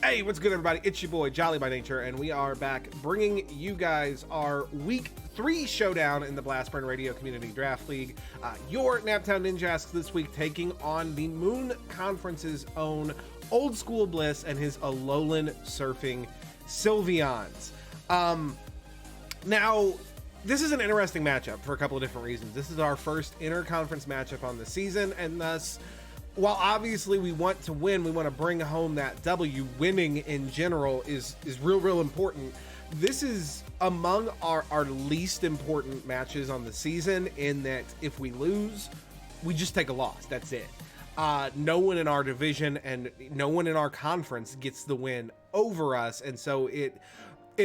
Hey, what's good, everybody? It's your boy, Jolly by Nature, and we are back bringing you guys our Week 3 showdown in the Blastburn Radio Community Draft League. Your Naptown Ninjasks this week taking on the Moon Conference's own OldSchoolBliss and his Alolan Surfing Sylveons. Now, this is an interesting matchup for a couple of different reasons. This is our first inter-conference matchup on the season, and thus, while obviously we want to win, we want to bring home that W, winning in general is real important. This is among our least important matches on the season, in that if we lose, we just take a loss. That's it. No one in our division and no one in our conference gets the win over us, and so it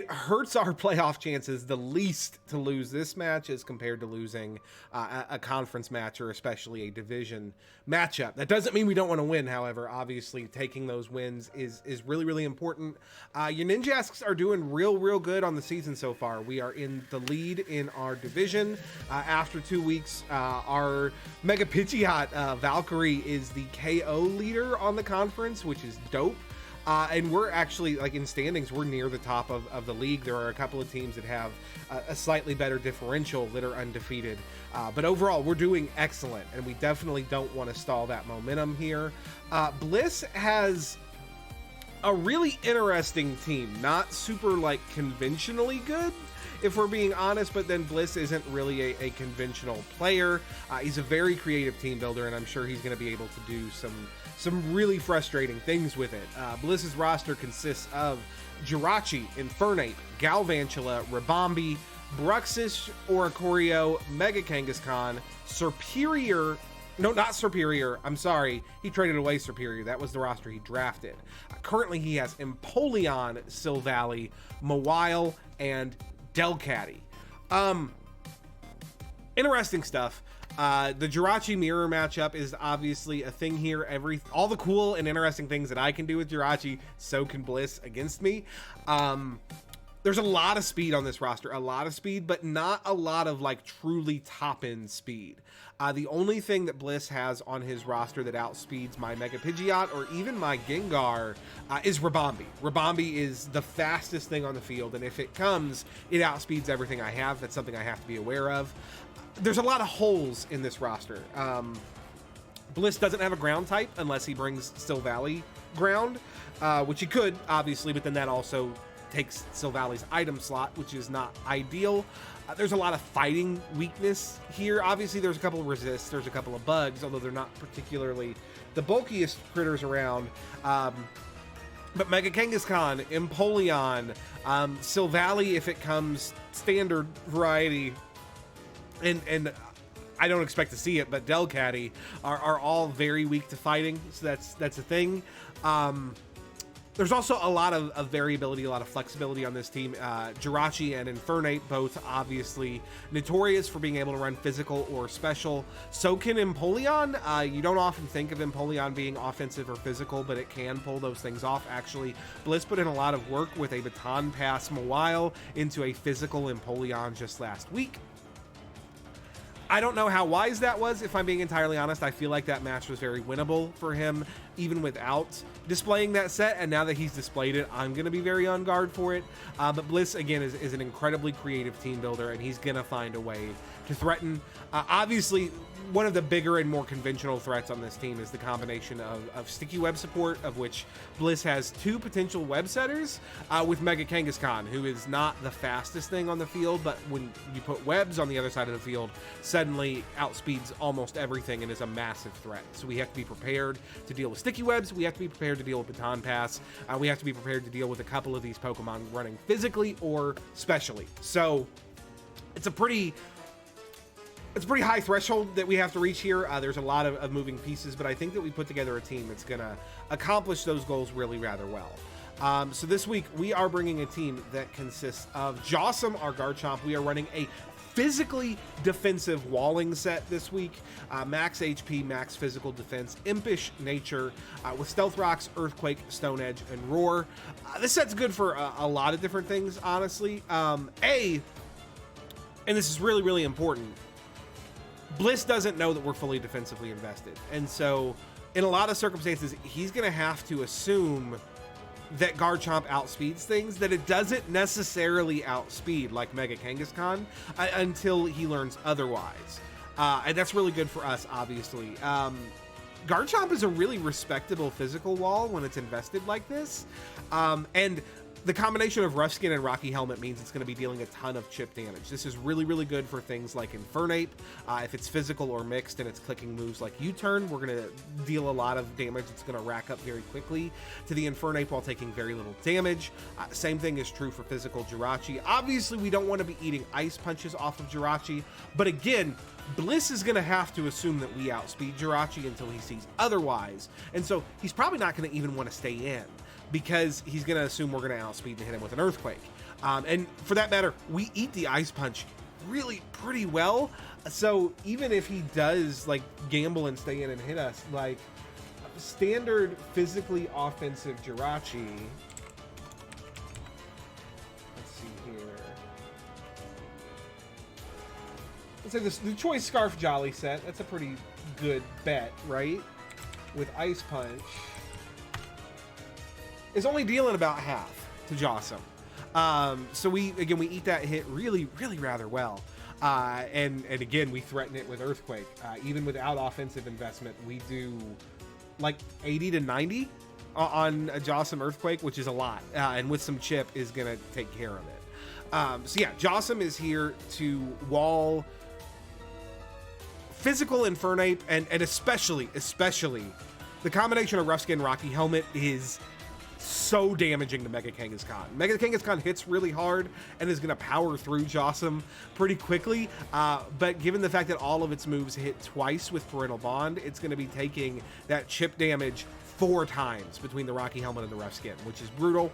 hurts our playoff chances the least to lose this match as compared to losing a conference match or especially a division matchup. That doesn't mean we don't want to win, however. Obviously, taking those wins is really important. Your Ninjasks are doing real good on the season so far. We are in the lead in our division. After 2 weeks, our Mega Pidgeot Valkyrie is the KO leader on the conference, which is dope. And we're actually, like, in standings, we're near the top of the league. There are a couple of teams that have a slightly better differential that are undefeated. But overall, we're doing excellent, and we definitely don't want to stall that momentum here. Bliss has a really interesting team. Not super, like, conventionally good, if we're being honest, but then Bliss isn't really a conventional player. He's a very creative team builder, and I'm sure he's going to be able to do some really frustrating things with it. Bliss's roster consists of Jirachi, Infernape, Galvantula, Ribombee, Bruxish, Oricorio, Mega Kangaskhan, Superior. No, not Superior. I'm sorry. He traded away Superior. That was the roster he drafted. Currently, he has Empoleon, Silvally, Mawile, and Delcatty. Interesting stuff. The Jirachi mirror matchup is obviously a thing here. All the cool and interesting things that I can do with Jirachi, so can Bliss against me. There's a lot of speed on this roster, a lot of speed, but not a lot of, like, truly top-end speed. The only thing that Bliss has on his roster that outspeeds my Mega Pidgeot or even my Gengar is Ribombee. Ribombee is the fastest thing on the field, and if it comes, it outspeeds everything I have. That's something I have to be aware of. There's a lot of holes in this roster. Bliss doesn't have a ground type unless he brings Silvally ground, which he could, obviously, but then that also takes Silvally's item slot, which is not ideal. There's a lot of fighting weakness here. Obviously, there's a couple of resists, there's a couple of bugs, although they're not particularly the bulkiest critters around. But Mega Kangaskhan, Empoleon, Silvally, if it comes standard variety, and I don't expect to see it, but Delcatty are all very weak to fighting, so that's a thing. There's also a lot of variability, a lot of flexibility on this team. Jirachi and Infernape, both obviously notorious for being able to run physical or special. So can Empoleon. You don't often think of Empoleon being offensive or physical, but it can pull those things off. Actually, Bliss put in a lot of work with a baton pass Mawile into a physical Empoleon just last week. I don't know how wise that was, if I'm being entirely honest. I feel like that match was very winnable for him, even without displaying that set, and now that he's displayed it, I'm going to be very on guard for it. But Bliss, again, is an incredibly creative team builder, and he's going to find a way to threaten. Obviously, one of the bigger and more conventional threats on this team is the combination of sticky web support, of which Bliss has 2 potential web setters, with Mega Kangaskhan, who is not the fastest thing on the field, but when you put webs on the other side of the field, suddenly outspeeds almost everything and is a massive threat. So we have to be prepared to deal with sticky webs, we have to be prepared to deal with baton pass, we have to be prepared to deal with a couple of these Pokemon running physically or specially. So it's a pretty high threshold that we have to reach here. There's a lot of moving pieces, but I think that we put together a team that's going to accomplish those goals rather well. So this week, we are bringing a team that consists of Jawsome, our Garchomp. We are running a physically defensive walling set this week. Max HP, max physical defense, impish nature, with Stealth Rocks, Earthquake, Stone Edge, and Roar. This set's good for a lot of different things, honestly. And this is really important, Bliss doesn't know that we're fully defensively invested. And so in a lot of circumstances, he's going to have to assume that Garchomp outspeeds things that it doesn't necessarily outspeed like Mega Kangaskhan until he learns otherwise. And that's really good for us, obviously. Garchomp is a really respectable physical wall when it's invested like this. And the combination of Rough Skin and Rocky Helmet means it's going to be dealing a ton of chip damage. This is really, really good for things like Infernape. If it's physical or mixed and it's clicking moves like U-Turn, we're going to deal a lot of damage. It's going to rack up very quickly to the Infernape while taking very little damage. Same thing is true for physical Jirachi. Obviously, we don't want to be eating ice punches off of Jirachi, but again, Bliss is going to have to assume that we outspeed Jirachi until he sees otherwise. And so he's probably not going to even want to stay in, because he's going to assume we're going to outspeed and hit him with an Earthquake. And for that matter, we eat the Ice Punch really pretty well. So even if he does like gamble and stay in and hit us, like standard physically offensive Jirachi. Let's see here. Let's say this, the Choice Scarf Jolly set. That's a pretty good bet, right? With Ice Punch. Is only dealing about half to Jossum. So we eat that hit really rather well. And again, we threaten it with Earthquake. Even without offensive investment, we do like 80 to 90 on a Jossum Earthquake, which is a lot. And with some chip is going to take care of it. So yeah, Jossum is here to wall physical Infernape, and especially the combination of Rough Skin Rocky Helmet is so damaging to Mega Kangaskhan. Mega Kangaskhan hits really hard and is going to power through Jossum pretty quickly, but given the fact that all of its moves hit twice with Parental Bond, it's going to be taking that chip damage 4 times between the Rocky Helmet and the Rough Skin, which is brutal.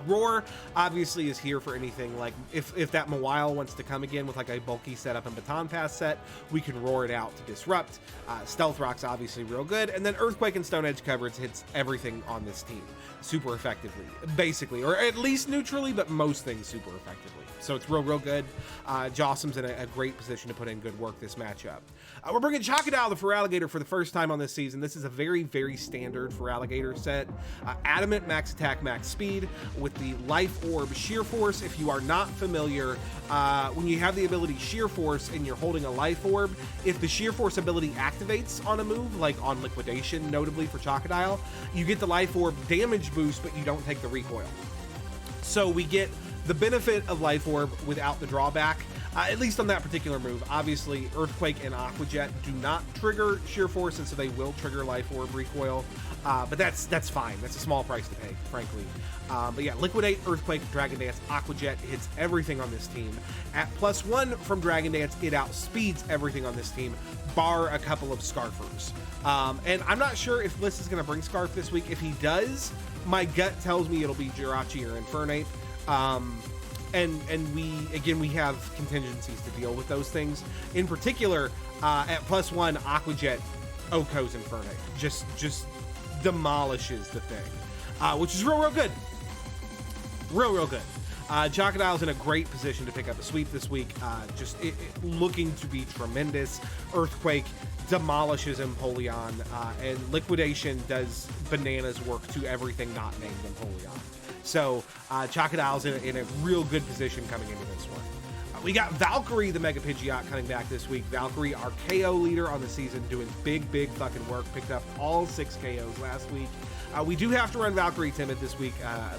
Roar obviously is here for anything like if that Mawile wants to come again with like a bulky setup and Baton Pass set, we can roar it out to disrupt. Stealth Rock's obviously real good, and then Earthquake and Stone Edge coverage hits everything on this team super effectively, basically, or at least neutrally, but most things super effectively. So it's real good. Jossum's in a great position to put in good work this matchup. We're bringing Chocodile the Feraligatr for the first time on this season. This is a very standard Feraligatr set. Adamant, max attack, max speed with the Life Orb Sheer Force. If you are not familiar, when you have the ability Sheer Force and you're holding a Life Orb, if the Sheer Force ability activates on a move, like on Liquidation, notably for Chocodile, you get the Life Orb damage boost, but you don't take the recoil. So we get the benefit of Life Orb without the drawback, at least on that particular move. Obviously, Earthquake and Aqua Jet do not trigger Sheer Force, and so they will trigger Life Orb recoil. But that's fine. That's a small price to pay, frankly. But yeah, Liquidate, Earthquake, Dragon Dance, Aqua Jet hits everything on this team. At +1 from Dragon Dance, it outspeeds everything on this team, bar a couple of Scarfers. And I'm not sure if Bliss is going to bring Scarf this week. If he does, my gut tells me it'll be Jirachi or Infernape. And we have contingencies to deal with those things. In particular, at +1, Aqua Jet Oko's Infernape just demolishes the thing, which is real good. Real good. Chocodile's in a great position to pick up a sweep this week. Looking to be tremendous. Earthquake demolishes Empoleon, and Liquidation does bananas work to everything not named Empoleon. So Chocodile's in a real good position coming into this one. We got Valkyrie, the Mega Pidgeot, coming back this week. Valkyrie, our KO leader on the season, doing big fucking work. Picked up all 6 KOs last week. We do have to run Valkyrie Timid this week.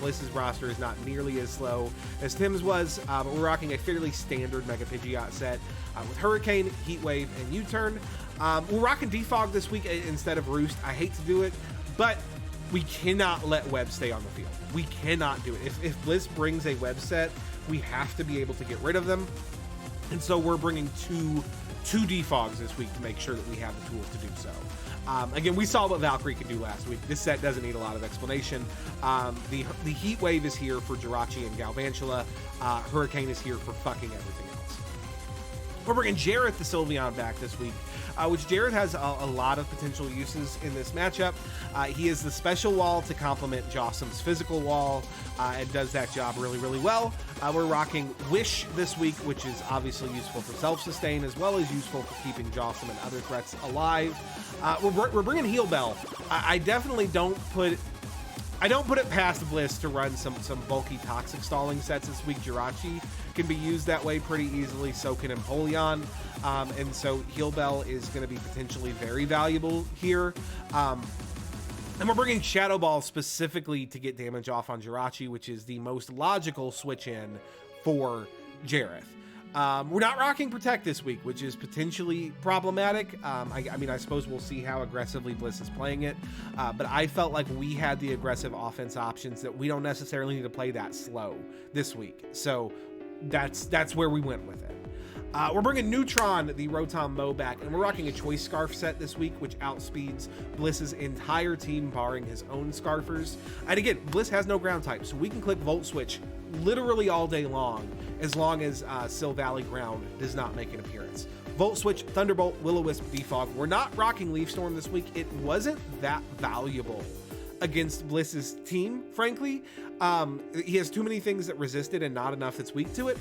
Bliss's roster is not nearly as slow as Tim's was, but we're rocking a fairly standard Mega Pidgeot set with Hurricane, Heat Wave, and U-Turn. We're rocking Defog this week instead of Roost. I hate to do it, but we cannot let Web stay on the field. We cannot do it. If Bliss brings a Web set, we have to be able to get rid of them. And so we're bringing two Defogs this week to make sure that we have the tools to do so. Again, we saw what Valkyrie could do last week. This set doesn't need a lot of explanation. The Heat Wave is here for Jirachi and Galvantula. Hurricane is here for fucking everything else. We're bringing Jareth the Sylveon back this week, which Jareth has a lot of potential uses in this matchup. He is the special wall to complement Jossum's physical wall, and does that job really well. We're rocking Wish this week, which is obviously useful for self-sustain, as well as useful for keeping Jossum and other threats alive. We're bringing Heal Bell. I definitely don't put I don't put it past Bliss to run some bulky toxic stalling sets this week. Jirachi can be used that way pretty easily, so can Empoleon. And so Heal Bell is going to be potentially very valuable here. And we're bringing Shadow Ball specifically to get damage off on Jirachi, which is the most logical switch in for Jareth. We're not rocking Protect this week, which is potentially problematic. I mean, I suppose we'll see how aggressively Bliss is playing it, but I felt like we had the aggressive offense options that we don't necessarily need to play that slow this week. So that's where we went with it. We're bringing Neutron, the Rotom Mo, back, and we're rocking a Choice Scarf set this week, which outspeeds Bliss's entire team, barring his own Scarfers. And again, Bliss has no ground type, so we can click Volt Switch literally all day long as Sil Valley Ground does not make an appearance. Volt Switch, Thunderbolt, Will-O-Wisp, Defog. We're not rocking Leaf Storm this week. It wasn't that valuable against Bliss's team, frankly. He has too many things that resist it and not enough that's weak to it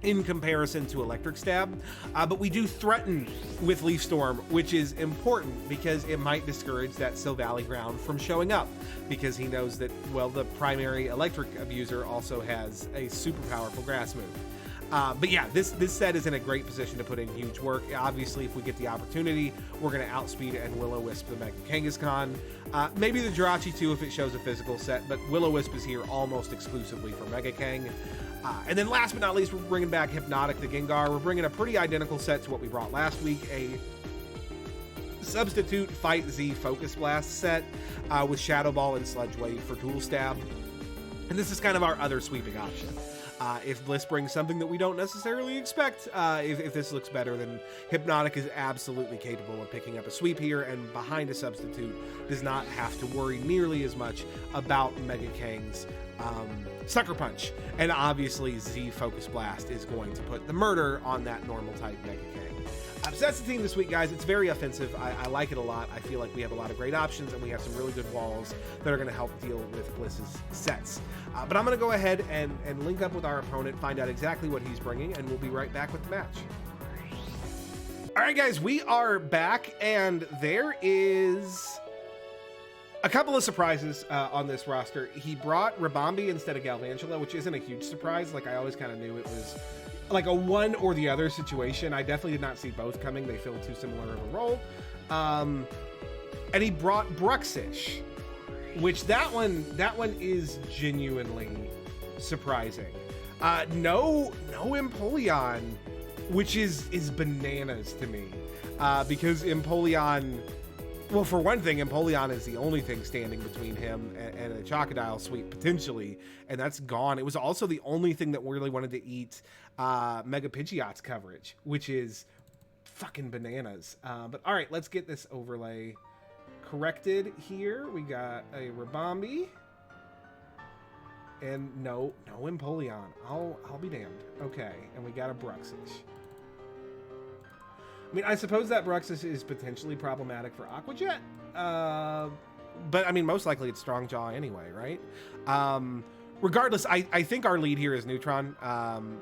in comparison to Electric Stab, but we do threaten with Leaf Storm, which is important because it might discourage that Sil Valley Ground from showing up, because he knows that, well, the primary Electric abuser also has a super powerful grass move. But yeah, this set is in a great position to put in huge work. Obviously, if we get the opportunity, we're going to outspeed and Will-O-Wisp the Mega Kangaskhan. Maybe the Jirachi too if it shows a physical set, but Will-O-Wisp is here almost exclusively for Mega Kang. And then last but not least, we're bringing back Hypnotic the Gengar. We're bringing a pretty identical set to what we brought last week, a substitute Fight Z Focus Blast set with Shadow Ball and Sludge Wave for Dual Stab. And this is kind of our other sweeping option. If Bliss brings something that we don't necessarily expect, if this looks better, then Hypnotic is absolutely capable of picking up a sweep here, and behind a substitute does not have to worry nearly as much about Mega Kang's Sucker Punch. And obviously Z Focus Blast is going to put the murder on that normal type Mega Kang. So that's the team this week, guys. It's very offensive. I like it a lot. I feel like we have a lot of great options, and we have some really good walls that are going to help deal with Bliss's sets. But I'm going to go ahead and link up with our opponent, find out exactly what he's bringing, and we'll be right back with the match. All right, guys, we are back, and there is a couple of surprises on this roster. He brought Ribombee instead of Galvantula, which isn't a huge surprise. Like, I always kind of knew it was like a one or the other situation. I definitely did not see both coming. They feel too similar of a role. And he brought Bruxish, which that one is genuinely surprising. No Empoleon, which is bananas to me, because Empoleon, well, for one thing, Empoleon is the only thing standing between him and a Crocodile sweep potentially, and that's gone. It was also the only thing that really wanted to eat Mega Pidgeot's coverage, which is fucking bananas. But all right, let's get this overlay corrected here. We got a Ribombee and no Empoleon. I'll be damned. Okay, and we got a Bruxish. I mean, I suppose that Bruxish is potentially problematic for Aqua Jet, but I mean, most likely it's Strong Jaw anyway, right? Regardless, I think our lead here is Neutron.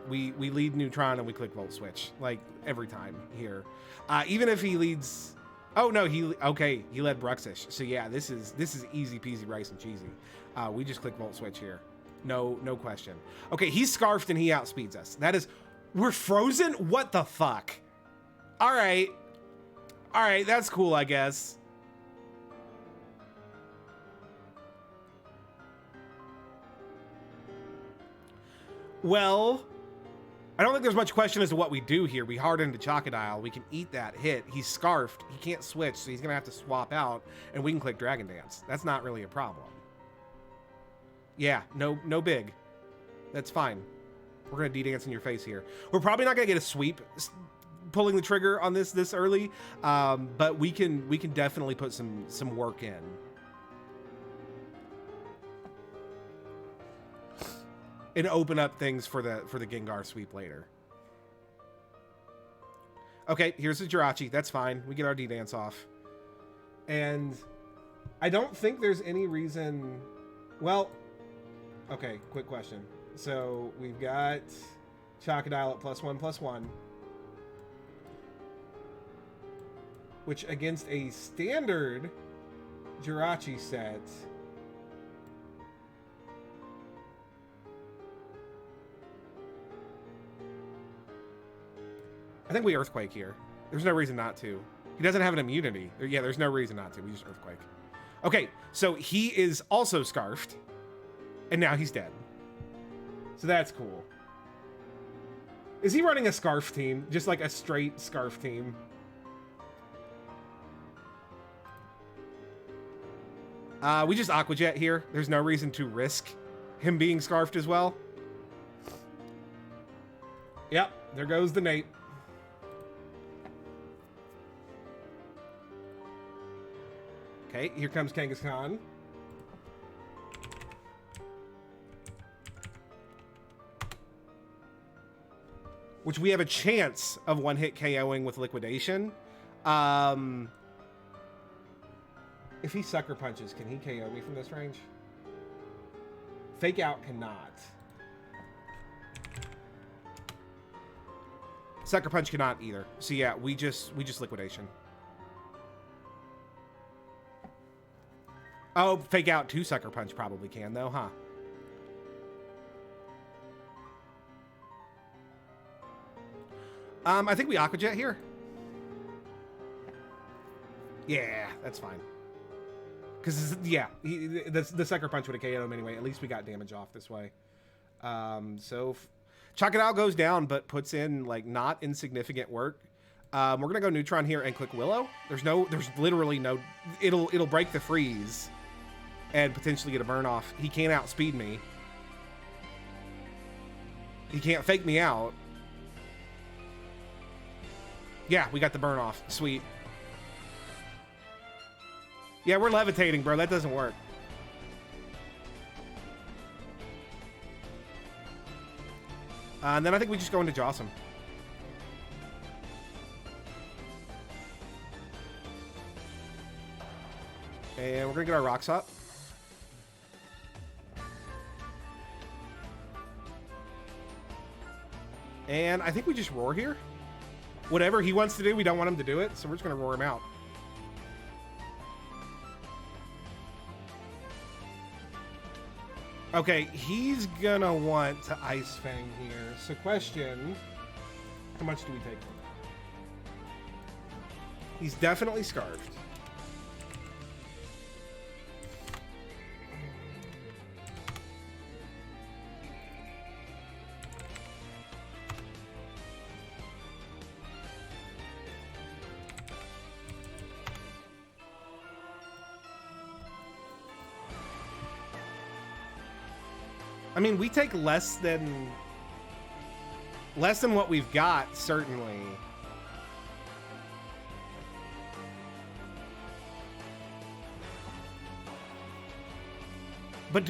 We lead Neutron and we click Volt Switch, like, every time here. Even if he leads... Oh, no, he led Bruxish. So yeah, this is easy peasy rice and cheesy. We just click Volt Switch here. No question. Okay, he's Scarfed and he outspeeds us. That is... We're frozen? What the fuck? All right, that's cool, I guess. Well, I don't think there's much question as to what we do here. We harden to Crocodile. We can eat that hit. He's Scarfed. He can't switch, so he's going to have to swap out, and we can click Dragon Dance. That's not really a problem. Yeah, no big. That's fine. We're going to D-Dance in your face here. We're probably not going to get a sweep pulling the trigger on this early, but we can definitely put some work in. And open up things for the Gengar sweep later. Okay, here's the Jirachi. That's fine. We get our D-Dance off. And I don't think there's any reason... Well, okay, quick question. So we've got Crocodile at +1/+1. Which against a standard Jirachi set I think we Earthquake here. There's no reason not to. He doesn't have an immunity. Yeah, there's no reason not to. We just Earthquake. Okay, so he is also Scarfed. And now he's dead. So that's cool. Is he running a Scarf team? Just like a straight Scarf team? We just Aqua Jet here. There's no reason to risk him being Scarfed as well. Yep, there goes the Nate. Okay, here comes Kangaskhan. Which we have a chance of one-hit KOing with Liquidation. If he Sucker Punches, can he KO me from this range? Fake Out cannot. Sucker Punch cannot either. So yeah, we just Liquidation. Oh, Fake Out 2 Sucker Punch probably can though, huh? I think we Aqua Jet here. Yeah, that's fine. Because, yeah, the Sucker Punch would have KO'd him anyway. At least we got damage off this way. So, Chocodile goes down, but puts in, like, not insignificant work. We're going to go Neutron here and click Willow. There's literally no... It'll break the freeze and potentially get a burn off. He can't outspeed me. He can't fake me out. Yeah, we got the burn off. Sweet. Yeah, we're levitating, bro. That doesn't work. And then I think we just go into Jawsome. And we're going to get our Rocks up. And I think we just Roar here. Whatever he wants to do, we don't want him to do it, so we're just going to roar him out. Okay, he's going to want to Ice Fang here. So question, how much do we take from that? He's definitely Scarfed. I mean, we take less than what we've got, certainly. But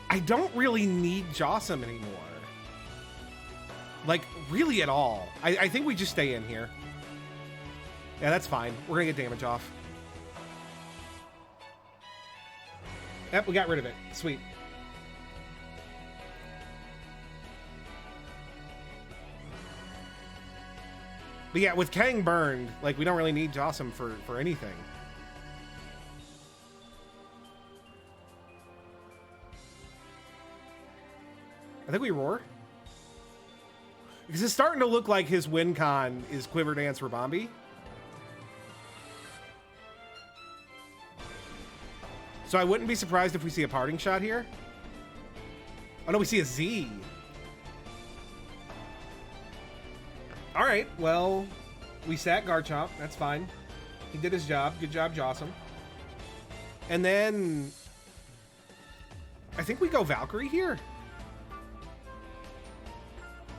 I don't really need Jawsome anymore. Like, really at all. I think we just stay in here. Yeah, that's fine. We're gonna get damage off. Yep, we got rid of it. Sweet. But yeah, with Kang burned, like, we don't really need Jawsome for anything. I think we roar. Because it's starting to look like his win con is Quiver Dance Rabambi. So I wouldn't be surprised if we see a parting shot here. Oh no, we see a Z. All right, well, we sat Garchomp. That's fine. He did his job. Good job, Jawsome. And then I think we go Valkyrie here.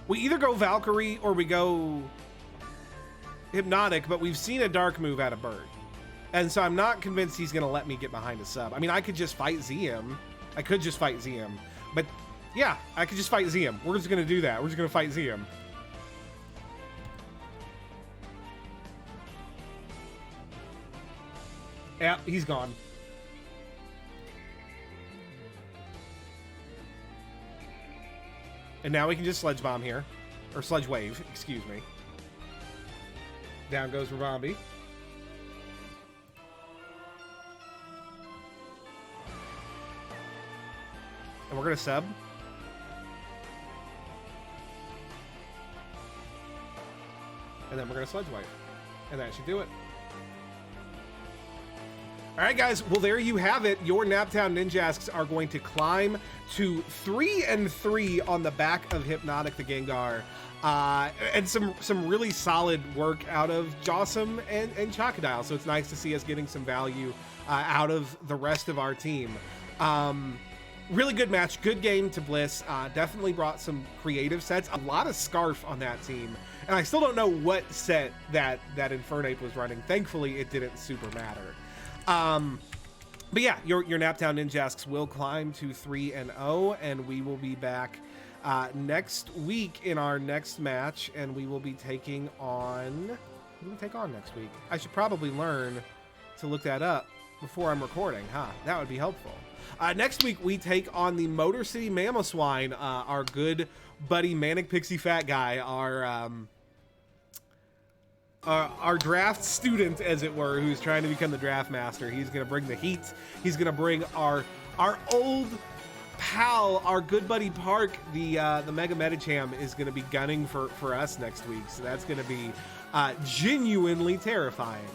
We either go Valkyrie or we go Hypnotic, but we've seen a dark move out of Bird. And so I'm not convinced he's going to let me get behind a sub. I mean, I could just fight ZM. I could just fight ZM. But yeah, I could just fight ZM. We're just going to do that. We're just going to fight ZM. Yeah, he's gone. And now we can just Sludge Bomb here. Or Sludge Wave, excuse me. Down goes Rabambi. And we're going to sub. and then we're gonna Sludge Wipe, and that should do it. All right, guys. Well, there you have it. Your Naptown Ninjasks are going to climb to 3-3 on the back of Hypnotic the Gengar. And some really solid work out of Jawsome and Chocodile. So it's nice to see us getting some value out of the rest of our team. Really good match, good game to Bliss. Definitely brought some creative sets. A lot of Scarf on that team. And I still don't know what set that Infernape was running. Thankfully, it didn't super matter. But yeah, your Naptown Ninjasks will climb to 3-0, and we will be back next week in our next match, and we will be taking on... Who do we take on next week? I should probably learn to look that up before I'm recording, huh? That would be helpful. Next week, we take on the Motor City Mamoswine, our good buddy Manic Pixie Fat Guy, our draft student, as it were, who's trying to become the draft master. He's going to bring the heat. He's going to bring our old pal, our good buddy Park, the Mega Medicham, is going to be gunning for us next week. So that's going to be genuinely terrifying.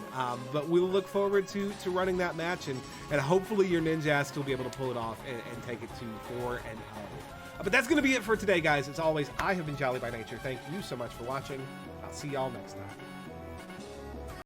But we'll look forward to running that match, and hopefully your Ninjasks will be able to pull it off and take it to 4-0. But that's going to be it for today, guys. As always, I have been Jolly by Nature. Thank you so much for watching. I'll see y'all next time.